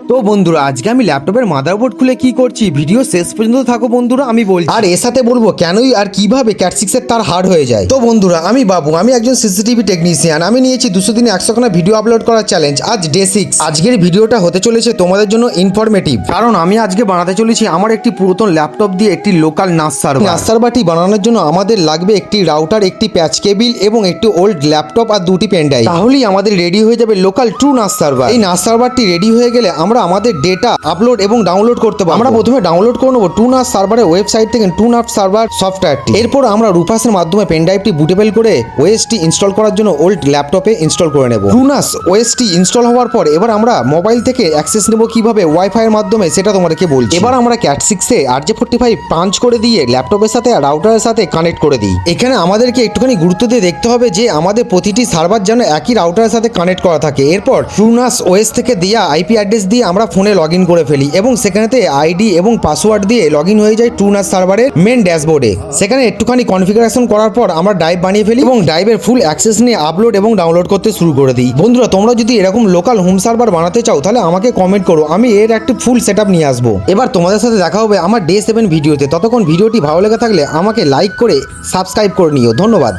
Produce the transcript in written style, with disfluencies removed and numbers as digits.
তো বন্ধুরা আজকে আমি ল্যাপটপের মাদারবোর্ড খুলে কি করছি ভিডিও শেষ পর্যন্ত থাকো বন্ধুরা, আমি বলছি। আর এর সাথে বলবো কেনই আর কিভাবে ক্যাট 6 এর তার হার্ড হয়ে যায়। তো বন্ধুরা আমি বাবু, আমি একজন সিসিটিভি টেকনিশিয়ান। আমি নিয়েছি 200 দিনে 100 খানা ভিডিও আপলোড করার চ্যালেঞ্জ। আজ ডে 6। আজকের ভিডিওটা হতে চলেছে তোমাদের জন্য ইনফরমেটিভ, কারণ আমি আজকে বানাতে চলেছি আমার একটি পুরাতন ল্যাপটপ দিয়ে একটি লোকাল নাস সার্ভারটি বানানোর জন্য আমাদের লাগবে একটি রাউটার, একটি প্যাচ কেবিল এবং একটি ওল্ড ল্যাপটপ আর দুটি পেন ড্রাইভ। তাহলেই আমাদের রেডি হয়ে যাবে লোকাল ট্রু নাস সার্ভার। এই নাস সার্ভারটি রেডি হয়ে গেলে আমরা আমাদের ডেটা আপলোড এবং ডাউনলোড করতে পারবো। আমরা প্রথমে ডাউনলোড করে নেবো টুনাস সার্ভারের ওয়েবসাইট থেকে টুনাস সার্ভার সফটওয়্যারটি। এরপর আমরা রুপাসের মাধ্যমে পেন ড্রাইভটি বুটেবল করে ওএসটি ইনস্টল করার জন্য ওল্ড ল্যাপটপে ইনস্টল করে নেব। টুনাস ওএসটি ইনস্টল হওয়ার পর এবার আমরা মোবাইল থেকে অ্যাক্সেস নেব কিভাবে ওয়াইফাই এর মাধ্যমে, সেটা তোমাদেরকে বলছি। এবার আমরা ক্যাট 6 এ RJ45 পাঞ্চ করে দিয়ে ল্যাপটপের সাথে রাউটারের সাথে কানেক্ট করে দিই। এখানে আমাদেরকে একটুখানি গুরুত্ব দিয়ে দেখতে হবে যে আমাদের প্রতিটি সার্ভার যেন একই রাউটারের সাথে কানেক্ট করা থাকে। এরপর টুনাস ওএস থেকে দেওয়া আইপি অ্যাড্রেস দিয়ে আমরা ফোনে লগ ইন করে ফেলি এবং সেখানেতে আইডি এবং পাসওয়ার্ড দিয়ে লগ ইন হয়ে যায় টুনাস সার্ভারের মেন ড্যাশবোর্ডে। সেখানে একটুখানি কনফিগারেশন করার পর আমরা ড্রাইভ বানিয়ে ফেলি এবং ড্রাইভের ফুল অ্যাক্সেস নিয়ে আপলোড এবং ডাউনলোড করতে শুরু করে দিই। বন্ধুরা তোমরা যদি এরকম লোকাল হোম সার্ভার বানাতে চাও তাহলে আমাকে কমেন্ট করো, আমি এর একটি ফুল সেটআপ নিয়ে আসবো। এবার তোমাদের সাথে দেখা হবে আমার ডে 7 ভিডিওতে। ততক্ষণ ভিডিওটি ভালো লেগে থাকলে আমাকে লাইক করে সাবস্ক্রাইব করে নিও। ধন্যবাদ।